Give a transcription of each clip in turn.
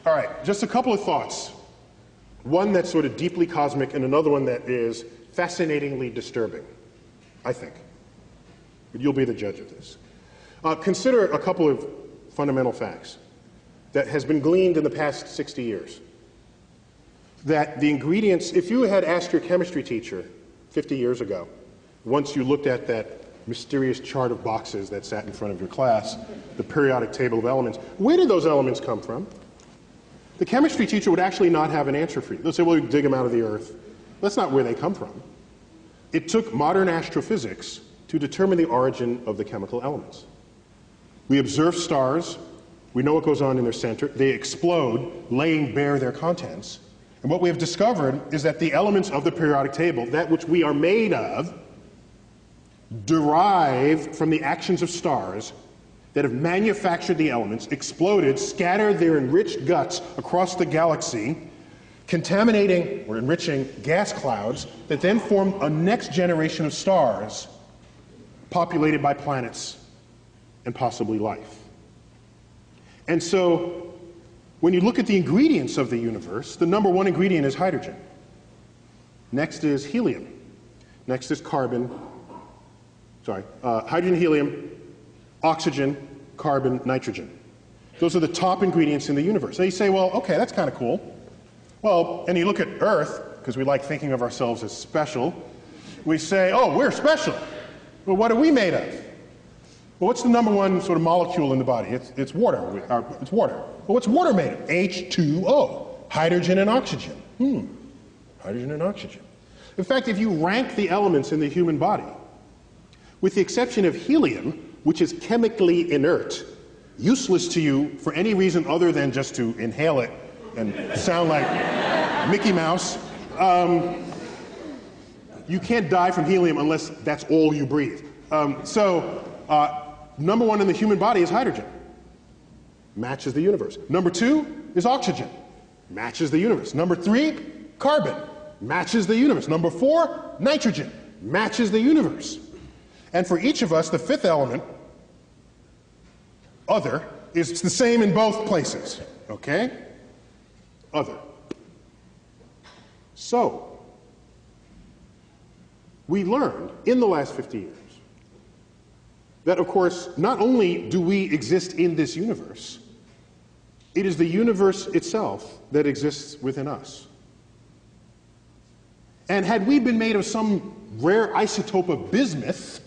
All right, just a couple of thoughts. One that's sort of deeply cosmic and another one that is fascinatingly disturbing, I think. But you'll be the judge of this. Consider a couple of fundamental facts that has been gleaned in the past 60 years. That the ingredients, if you had asked your chemistry teacher 50 years ago, once you looked at that mysterious chart of boxes that sat in front of your class, the periodic table of elements, where did those elements come from? The chemistry teacher would actually not have an answer for you. They'll say, well, we dig them out of the earth. That's not where they come from. It took modern astrophysics to determine the origin of the chemical elements. We observe stars. We know what goes on in their center. They explode, laying bare their contents. And what we have discovered is that the elements of the periodic table, that which we are made of, derive from the actions of stars that have manufactured the elements, exploded, scattered their enriched guts across the galaxy, contaminating or enriching gas clouds that then form a next generation of stars populated by planets and possibly life. And so, when you look at the ingredients of the universe, the number one ingredient is hydrogen. Next is helium. Next is hydrogen, helium, oxygen, carbon, nitrogen. Those are the top ingredients in the universe. And you say, well, okay, that's kind of cool. Well, and you look at Earth, because we like thinking of ourselves as special, we say, oh, we're special. Well, what are we made of? Well, what's the number one sort of molecule in the body? It's water. It's water. Well, what's water made of? H2O, hydrogen and oxygen. Hydrogen and oxygen. In fact, if you rank the elements in the human body, with the exception of helium, which is chemically inert, useless to you for any reason other than just to inhale it and sound like Mickey Mouse, you can't die from helium unless that's all you breathe. Number one in the human body is hydrogen. Matches the universe. Number two is oxygen. Matches the universe. Number three, carbon. Matches the universe. Number four, nitrogen. Matches the universe. And for each of us, the fifth element, other, is the same in both places. Okay? Other. So, we learned in the last 50 years that, of course, not only do we exist in this universe, it is the universe itself that exists within us. And had we been made of some rare isotope of bismuth,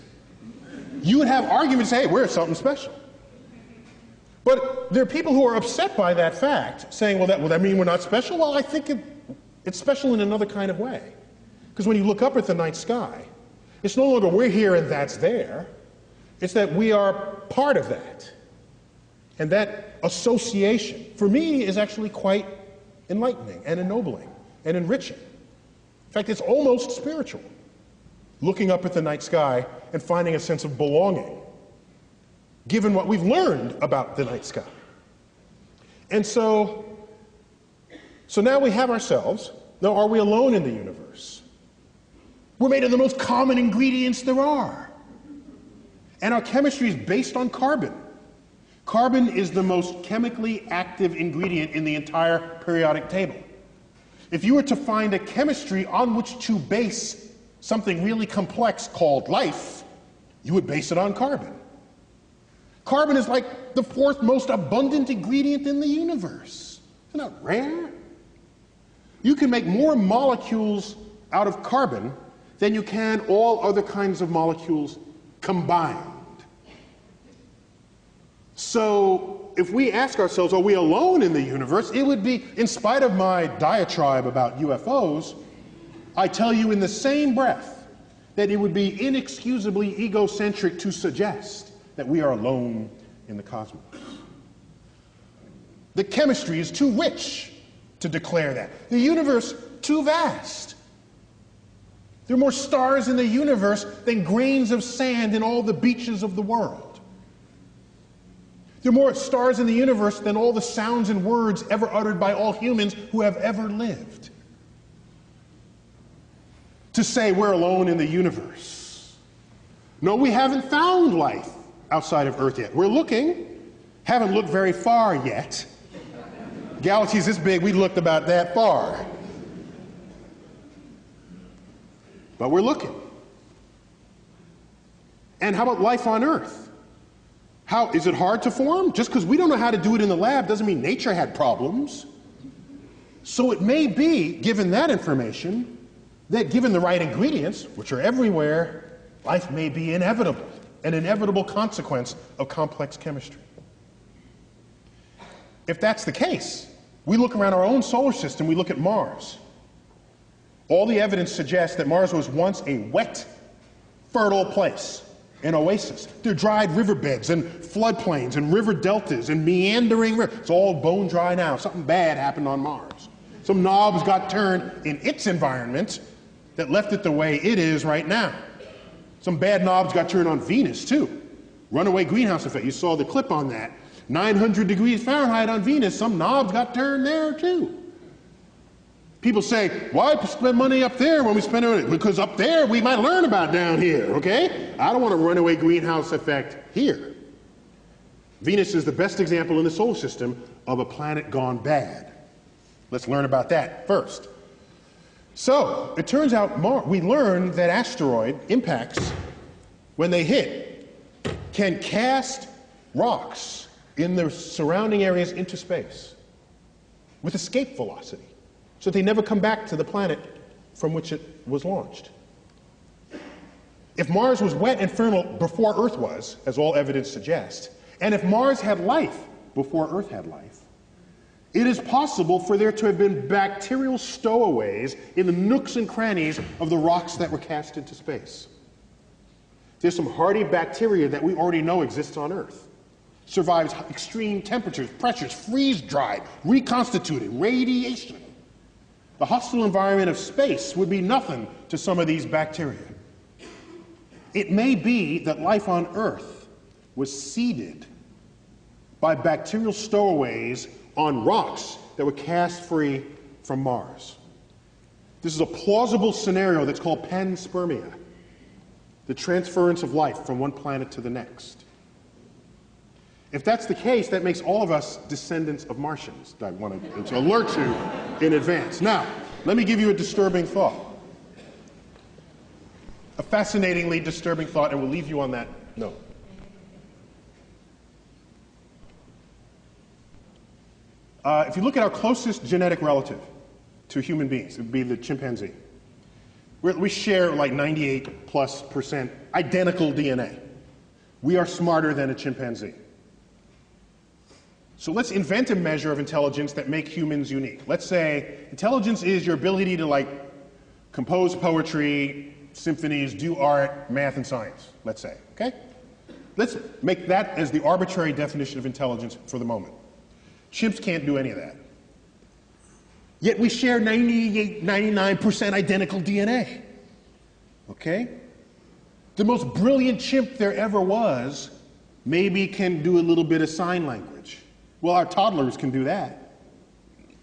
you would have arguments, hey, we're something special. But there are people who are upset by that fact, saying, well, that mean we're not special? Well, I think it's special in another kind of way. Because when you look up at the night sky, it's no longer we're here and that's there. It's that we are part of that. And that association, for me, is actually quite enlightening and ennobling and enriching. In fact, it's almost spiritual, looking up at the night sky and finding a sense of belonging, given what we've learned about the night sky. And so now we have ourselves. Now, are we alone in the universe? We're made of the most common ingredients there are. And our chemistry is based on carbon. Carbon is the most chemically active ingredient in the entire periodic table. If you were to find a chemistry on which to base something really complex called life, you would base it on carbon. Carbon is like the fourth most abundant ingredient in the universe. Isn't that rare? You can make more molecules out of carbon than you can all other kinds of molecules combined. So if we ask ourselves, are we alone in the universe? It would be, in spite of my diatribe about UFOs, I tell you in the same breath that it would be inexcusably egocentric to suggest that we are alone in the cosmos. The chemistry is too rich to declare that. The universe, too vast. There are more stars in the universe than grains of sand in all the beaches of the world. There are more stars in the universe than all the sounds and words ever uttered by all humans who have ever lived. To say we're alone in the universe. No, we haven't found life outside of Earth yet. We're looking, haven't looked very far yet, Galaxy's this big, we looked about that far. But we're looking. And how about life on Earth? How is it hard to form? Just because we don't know how to do it in the lab doesn't mean nature had problems. So it may be, given that information, that given the right ingredients, which are everywhere, life may be inevitable, an inevitable consequence of complex chemistry. If that's the case, we look around our own solar system, we look at Mars. All the evidence suggests that Mars was once a wet, fertile place, an oasis. There are dried riverbeds and floodplains and river deltas and meandering rivers. It's all bone dry now. Something bad happened on Mars. Some knobs got turned in its environment that left it the way it is right now. Some bad knobs got turned on Venus, too. Runaway greenhouse effect. You saw the clip on that. 900 degrees Fahrenheit on Venus. Some knobs got turned there, too. People say, why spend money up there when we spend it? Because up there we might learn about down here, okay? I don't want a runaway greenhouse effect here. Venus is the best example in the solar system of a planet gone bad. Let's learn about that first. So, it turns out we learned that asteroid impacts, when they hit, can cast rocks in the surrounding areas into space with escape velocity, so they never come back to the planet from which it was launched. If Mars was wet and fertile before Earth was, as all evidence suggests, and if Mars had life before Earth had life, it is possible for there to have been bacterial stowaways in the nooks and crannies of the rocks that were cast into space. There's some hardy bacteria that we already know exists on Earth. Survives extreme temperatures, pressures, freeze-dried, reconstituted, radiation. The hostile environment of space would be nothing to some of these bacteria. It may be that life on Earth was seeded by bacterial stowaways on rocks that were cast free from Mars. This is a plausible scenario that's called panspermia, the transference of life from one planet to the next. If that's the case, that makes all of us descendants of Martians. I want to alert you in advance. Now, let me give you a disturbing thought. A fascinatingly disturbing thought, and we'll leave you on that note. If you look at our closest genetic relative to human beings, it would be the chimpanzee. We share like 98+% identical DNA. We are smarter than a chimpanzee. So let's invent a measure of intelligence that makes humans unique. Let's say intelligence is your ability to compose poetry, symphonies, do art, math, and science, let's say, okay? Let's make that as the arbitrary definition of intelligence for the moment. Chimps can't do any of that. Yet we share 98, 99% identical DNA, okay? The most brilliant chimp there ever was maybe can do a little bit of sign language. Well, our toddlers can do that.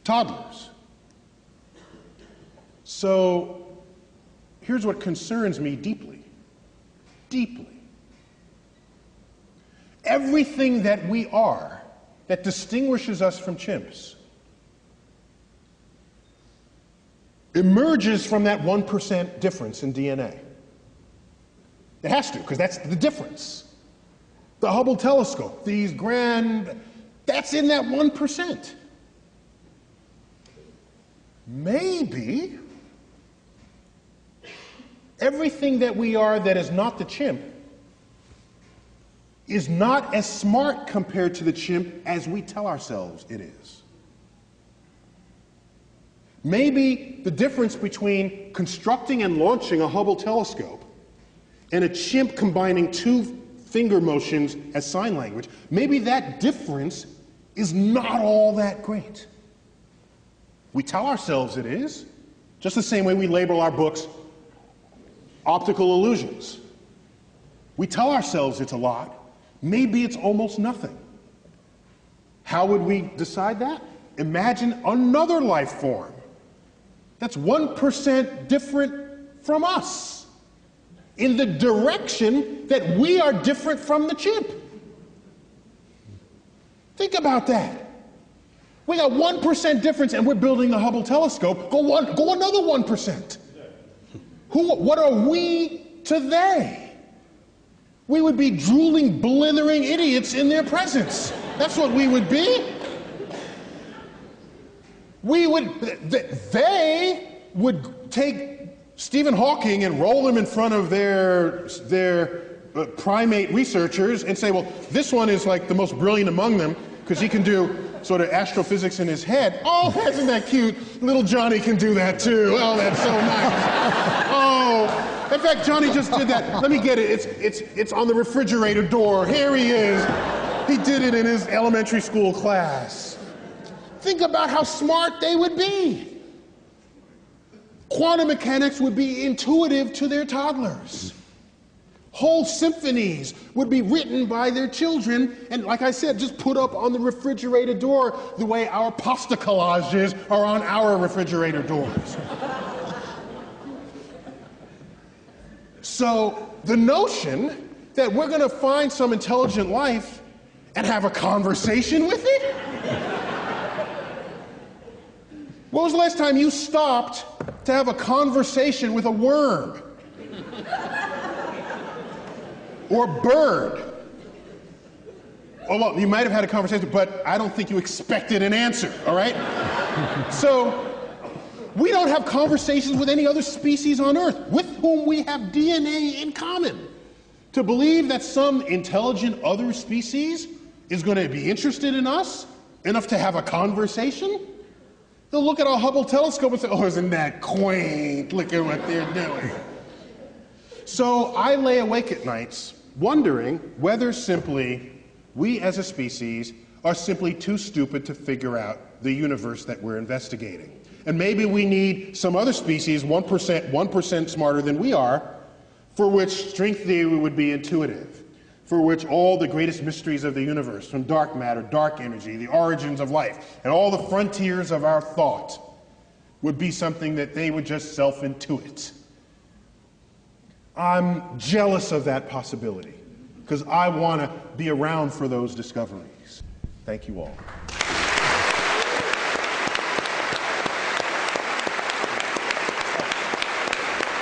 Toddlers. So here's what concerns me deeply. Deeply. Everything that we are that distinguishes us from chimps emerges from that 1% difference in DNA. It has to, because that's the difference. The Hubble telescope, that's in that 1%. Maybe everything that we are that is not the chimp is not as smart compared to the chimp as we tell ourselves it is. Maybe the difference between constructing and launching a Hubble telescope and a chimp combining two finger motions as sign language, maybe that difference is not all that great. We tell ourselves it is, just the same way we label our books optical illusions. We tell ourselves it's a lot. Maybe it's almost nothing. How would we decide that? Imagine another life form that's 1% different from us in the direction that we are different from the chimp. Think about that. We got 1% difference and we're building the Hubble telescope. Go another 1%. What are we to they? We would be drooling, blithering idiots in their presence. That's what we would be. They would take Stephen Hawking and roll him in front of their primate researchers and say, well, this one is like the most brilliant among them because he can do sort of astrophysics in his head. Oh, isn't that cute? Little Johnny can do that too. Oh, that's so nice. Oh, in fact, Johnny just did that. Let me get it. It's on the refrigerator door. Here he is. He did it in his elementary school class. Think about how smart they would be. Quantum mechanics would be intuitive to their toddlers. Whole symphonies would be written by their children and, like I said, just put up on the refrigerator door the way our pasta collages are on our refrigerator doors. So the notion that we're going to find some intelligent life and have a conversation with it? When was the last time you stopped to have a conversation with a worm? Or bird? Oh, well, you might have had a conversation, but I don't think you expected an answer, all right? So, we don't have conversations with any other species on Earth with whom we have DNA in common. To believe that some intelligent other species is going to be interested in us enough to have a conversation? They'll look at our Hubble telescope and say, oh, isn't that quaint? Look at what they're doing. So I lay awake at nights wondering whether simply we as a species are simply too stupid to figure out the universe that we're investigating. And maybe we need some other species, 1% smarter than we are, for which string theory would be intuitive, for which all the greatest mysteries of the universe, from dark matter, dark energy, the origins of life, and all the frontiers of our thought would be something that they would just self-intuit. I'm jealous of that possibility because I want to be around for those discoveries. Thank you all.